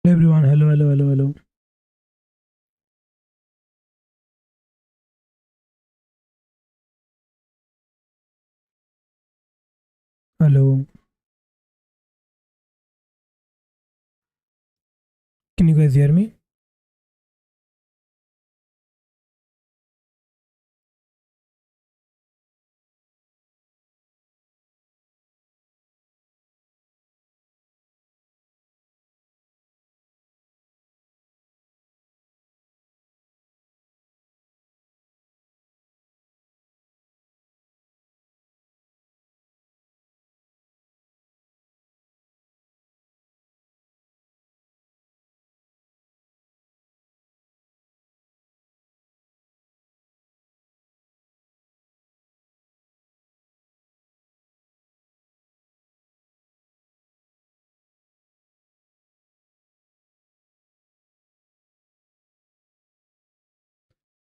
Hello everyone, hello. Hello, can you guys hear me?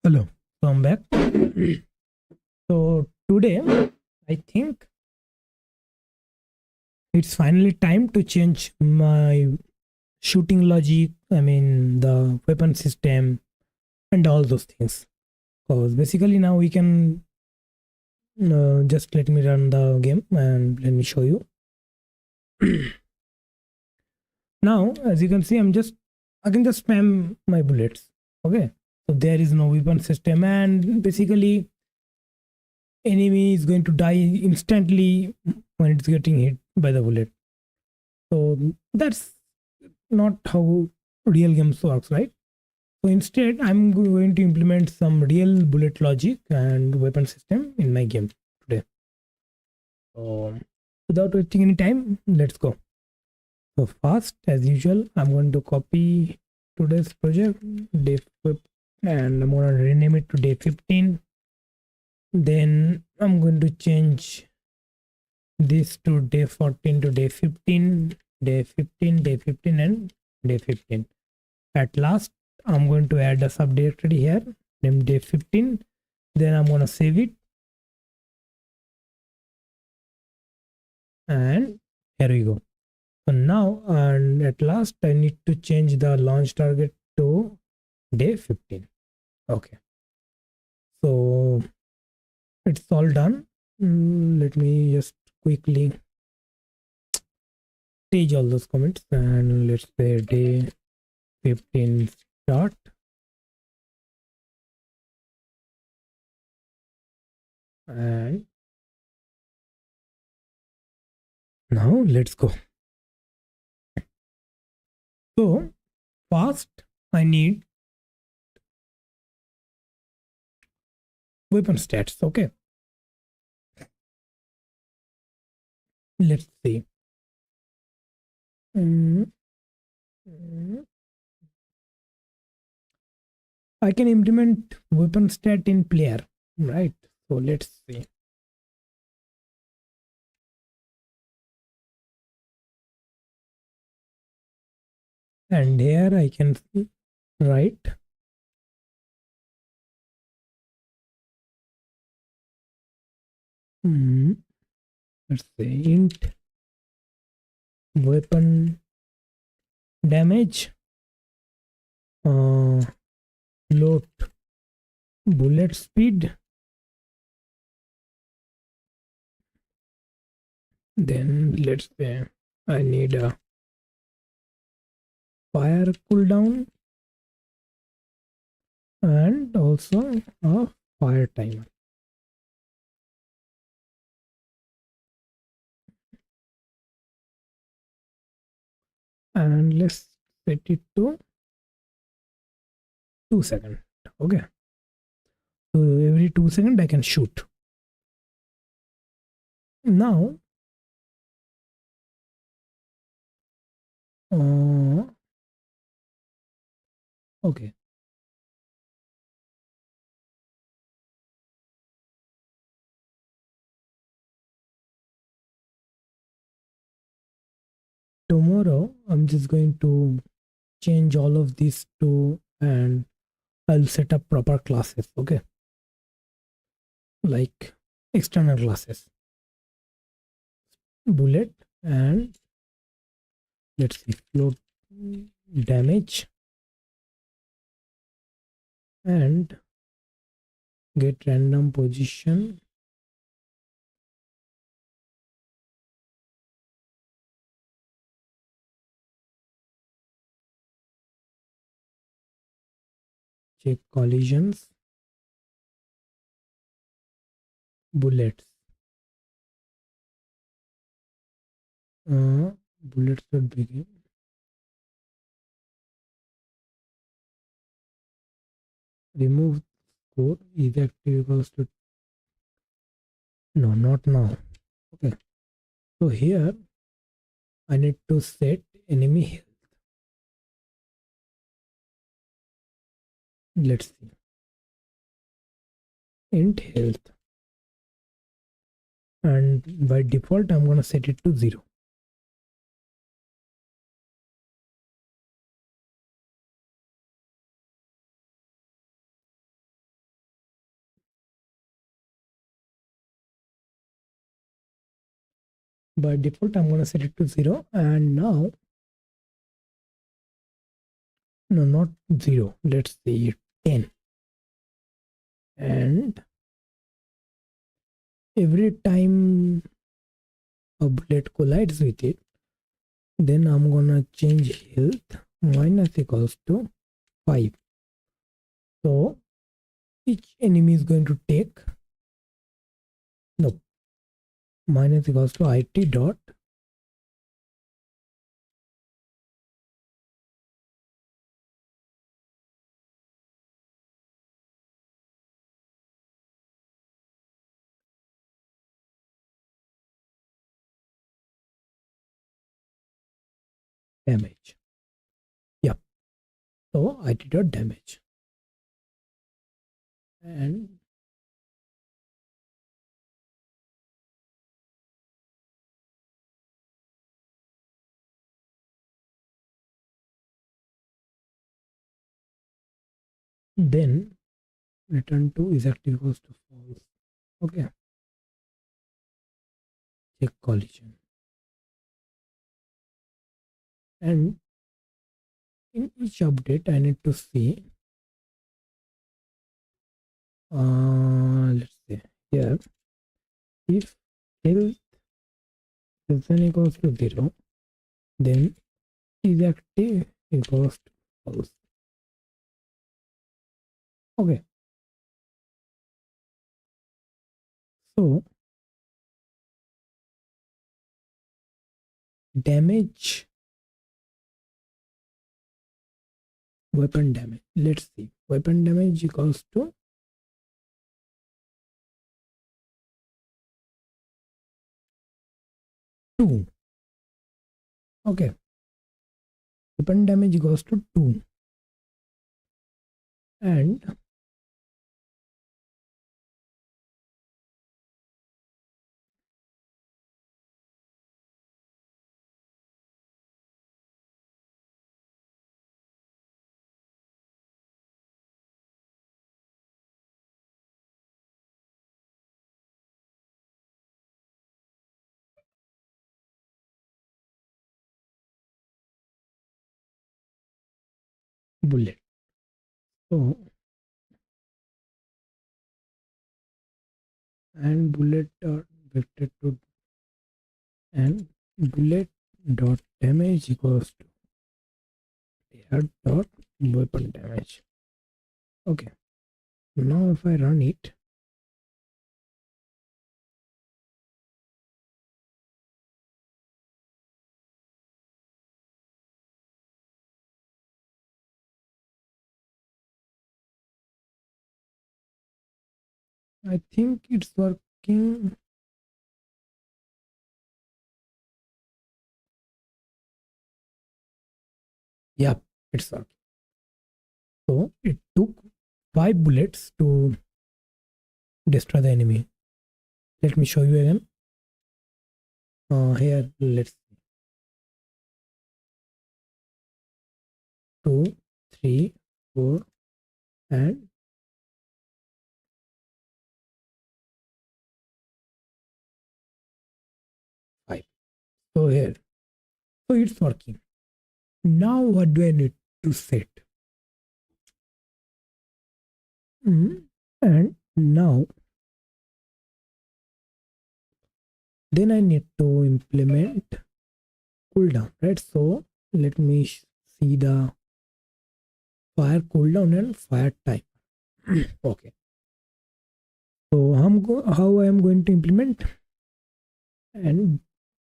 Hello, so I'm back. So today, I think it's finally time to change my shooting logic, the weapon system and all those things. Because basically now we can just let me run the game and let me show you. Now, as you can see, I can just spam my bullets. Okay, so there is no weapon system, and basically enemy is going to die instantly when it's getting hit by the bullet. So that's not how real games works, right? So instead, I'm going to implement some real bullet logic and weapon system in my game today. So without wasting any time, let's go. So first, as usual, I'm going to copy today's project, day 15, and I'm going to rename it to day 15. Then I'm going to change this to day 14 to day 15, day 15, day 15, and day 15. At last, I'm going to add a subdirectory here named day 15. Then I'm going to save it. And here we go. So now, and at last, I need to change the launch target to day 15. Okay. So it's all done. Let me just quickly change all those comments and let's say day 15 start. And now let's go. So first I need weapon stats. Okay, let's see. I can implement weapon stat in player, right? So let's see. And here I can write let's say int weapon damage load bullet speed, then let's say I need a fire cooldown and also a fire timer. And let's set it to 2 seconds. Okay, so every 2 seconds I can shoot. Now okay, tomorrow I'm just going to change all of these to, and I'll set up proper classes. Okay, like external classes, bullet, and let's see, float damage and get random position. Check collisions, bullets. Bullets should begin. Remove score is active equals to no, not now. Okay, so here I need to set enemy health. Let's see, int health, and by default I'm gonna set it to 0. By default I'm gonna set it to 0, and now no, not 0, let's say 10. And every time a bullet collides with it, then I'm gonna change health minus equals to 5. So each enemy is going to take no minus equals to it dot damage. Yeah, so it dot damage, and then return to is active equals to false. Okay, check collision, and in each update I need to see let's say here if health less than equals to 0, then is active equals to false. Okay, so damage, weapon damage, let's see, weapon damage equals to 2. Okay, weapon damage equals to 2, and bullet. So and bullet dot vector to and bullet dot damage equals to dot weapon damage. Okay, now if I run it, I think it's working. Yeah, it's working. So it took 5 bullets to destroy the enemy. Let me show you again. Here, let's see. 2, 3, 4, and 5. So here, so it's working. Now what do I need to set? And now then I need to implement cooldown, right? So let me see the fire cooldown and fire time. Okay, so how I am going to implement and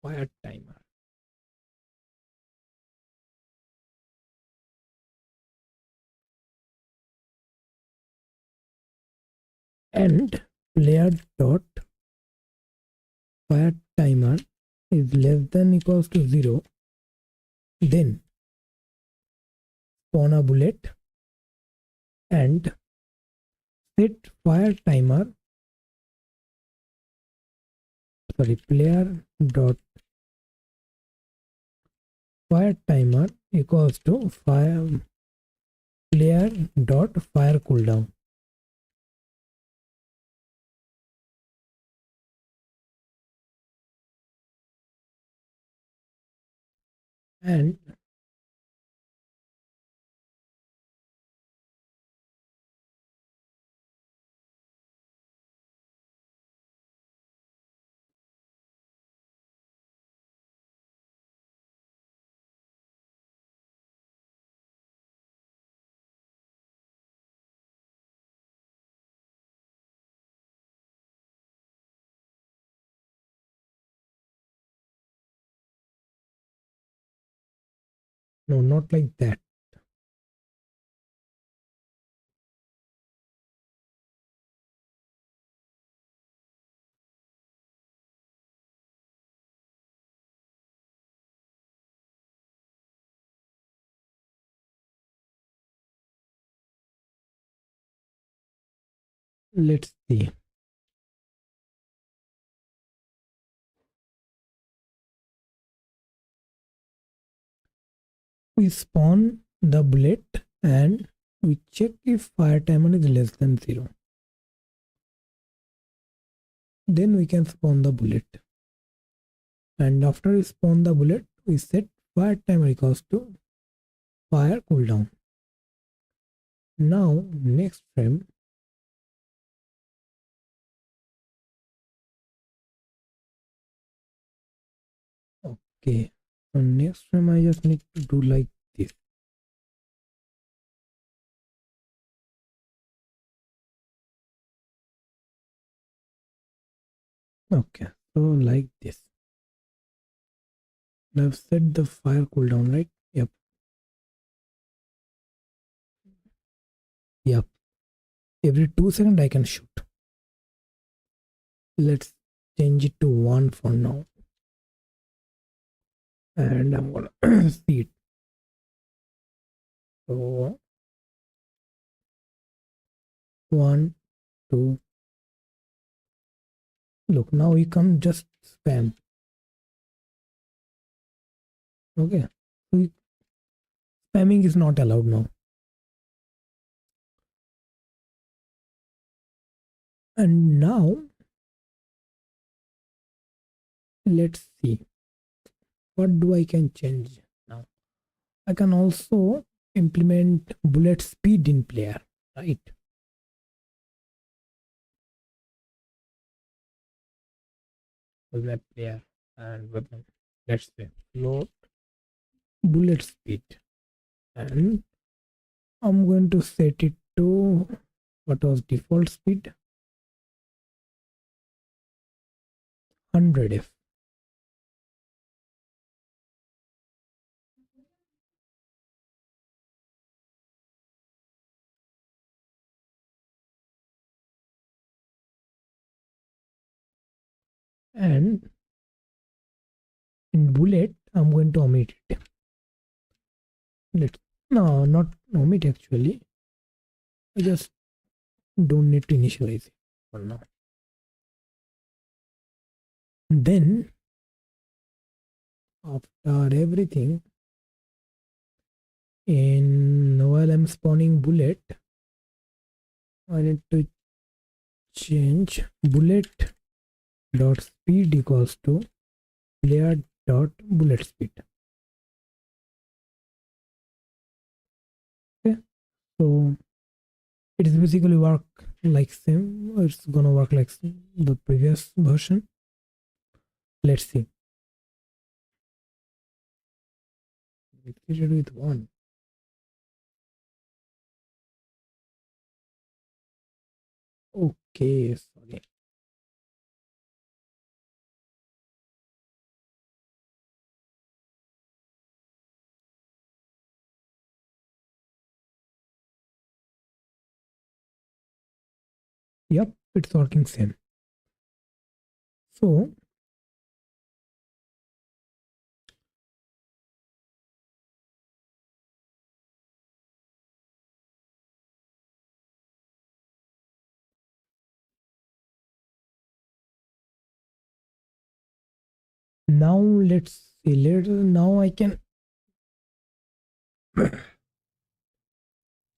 fire timer. And player dot fire timer is less than equals to 0, then spawn a bullet and set fire timer, player dot fire timer equals to player dot fire cooldown. And no, not like that. Let's see. We spawn the bullet and we check if fire timer is less than 0. Then we can spawn the bullet. And after we spawn the bullet, we set fire timer equals to fire cooldown. Now, next frame, okay. So next frame, I just need to do like this. Okay, so like this. I've set the fire cooldown, right? Yep. Yep. Every 2 seconds I can shoot. Let's change it to 1 for now. And I'm gonna see it. So 1, 2. Look, now we can just spam. Okay. Spamming is not allowed now. And now let's see what do I can change now. I can also implement bullet speed in player, right? Web player and weapon. Let's say float bullet speed, and I'm going to set it to what was default speed, 100f. And in bullet, I'm going to omit it. No, not omit actually. I just don't need to initialize it for now. Then after everything, while I'm spawning bullet, I need to change bullet dot speed equals to player dot bullet speed. So it is basically work like same. It's gonna work like the previous version. Let's see. It created with one. Okay, sorry. Yep, it's working same. So now let's see. Now I can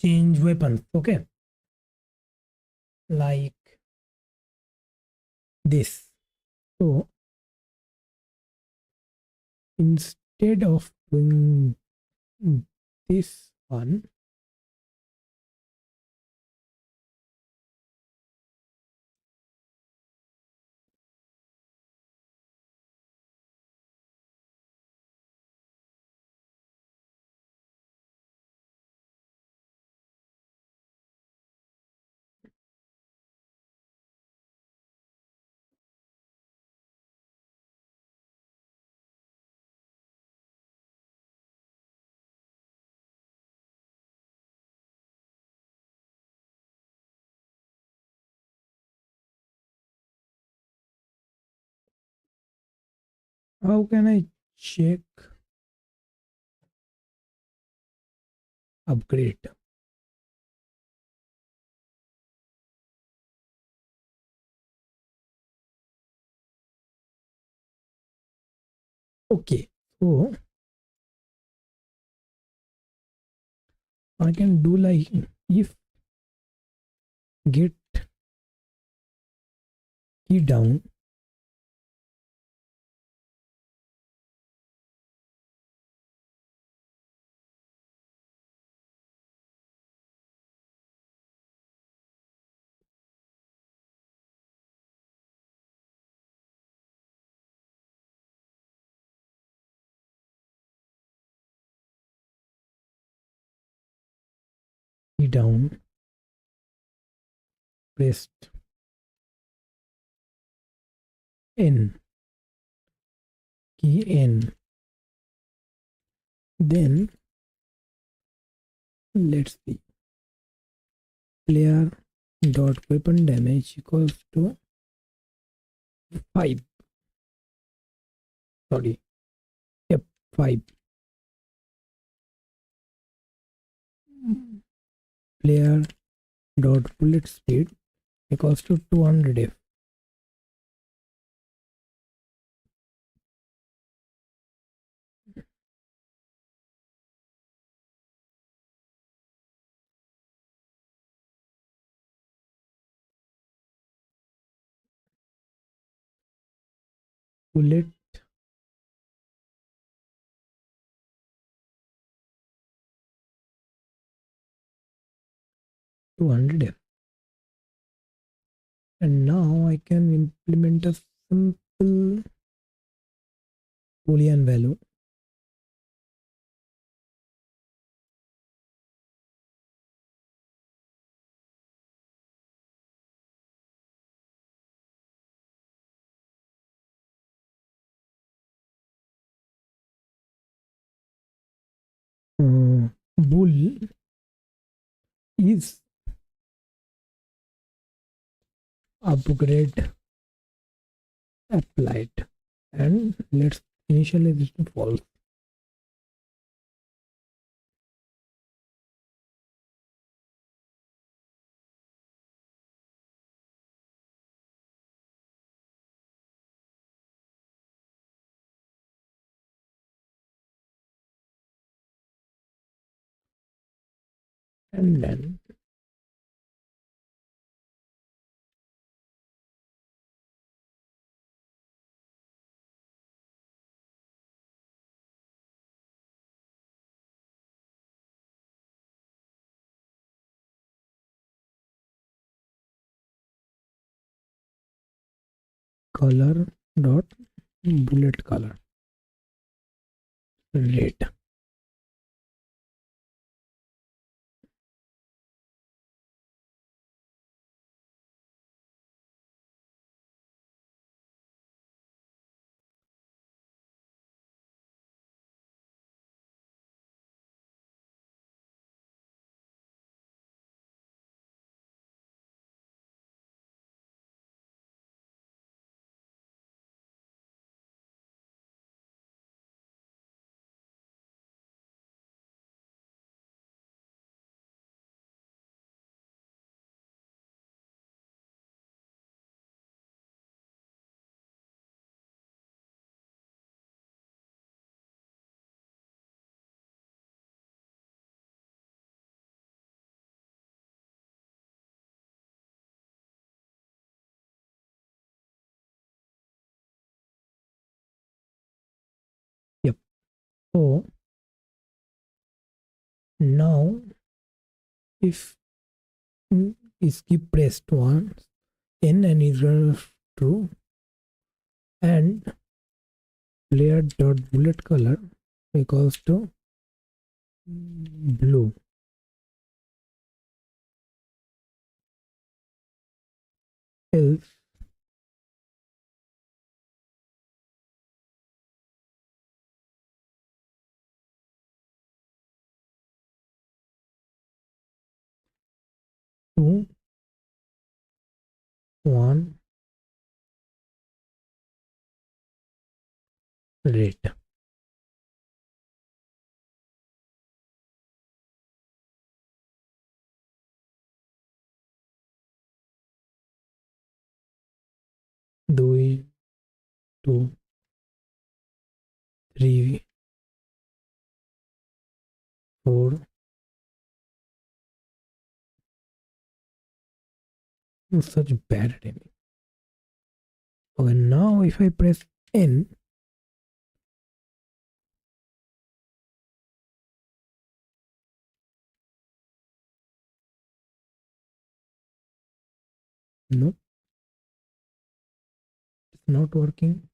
change weapons. Okay, like this. So instead of doing this one, how can I check upgrade? Okay, so I can do like if get key down key down pressed N key N, then let's see, player dot weapon damage equals to 5. Sorry, yep, 5. Player dot bullet speed equals to 200 F. Bullet to 100 F. And now I can implement a simple boolean value. Bool is upgrade applied, and let's initialize this to false. And then color dot bullet color red. Yep. So now if is keep pressed once n and is true and player dot bullet color equals to blue, else two one red. Two, two, three, four. Such bad timing. Okay, now if I press N, nope, it's not working.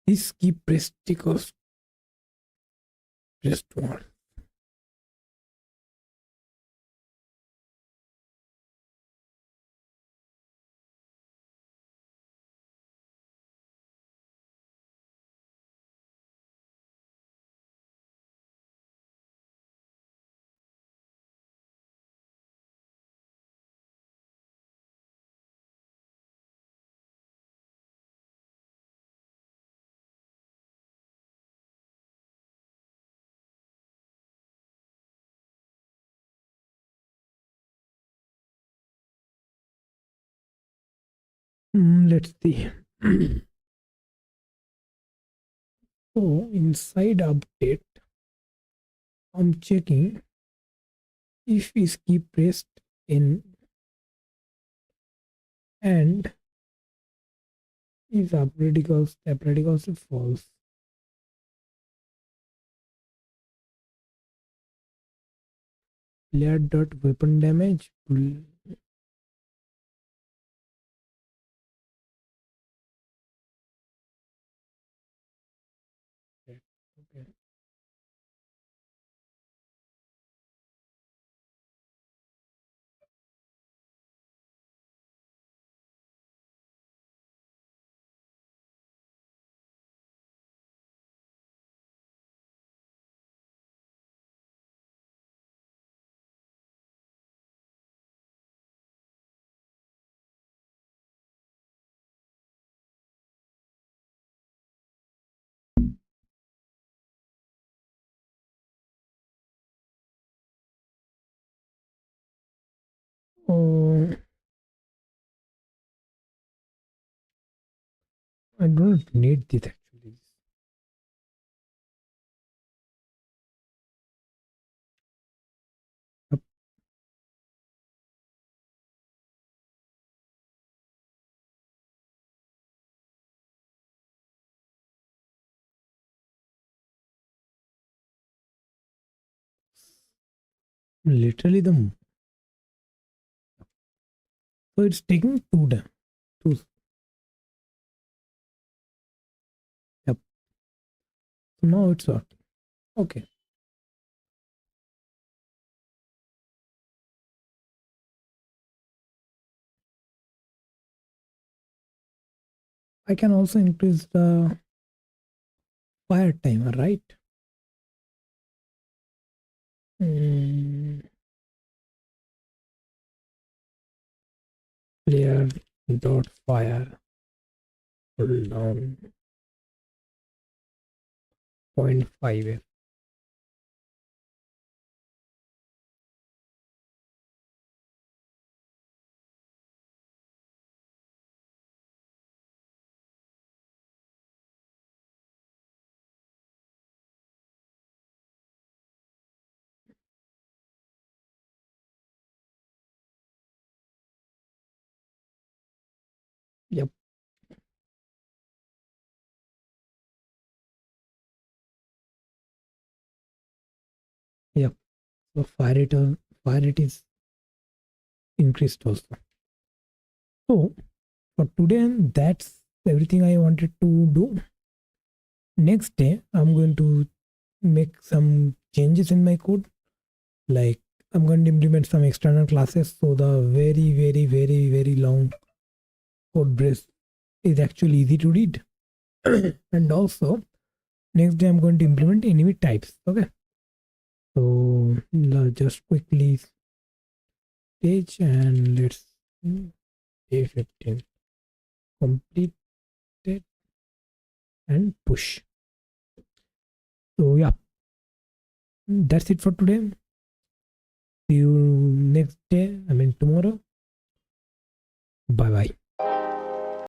This key pressed because pressed one. Let's see. So inside update, I'm checking if is key pressed in and is upgrade equals to false. Player dot weapon damage. Okay. Oh, I don't need this actually. literally so it's taking two. Yep. So now it's what? Okay. I can also increase the fire timer, right? Mm, player dot fire. Hold down 0.5. Yep. Yep. So fire rate is increased also. So for today, that's everything I wanted to do. Next day, I'm going to make some changes in my code. Like I'm going to implement some external classes. So the very long code base is actually easy to read. And also next day I'm going to implement enemy types. Okay. So just quickly stage and let's day 15 complete it and push. So yeah, that's it for today. See you next day. I mean tomorrow. Bye bye.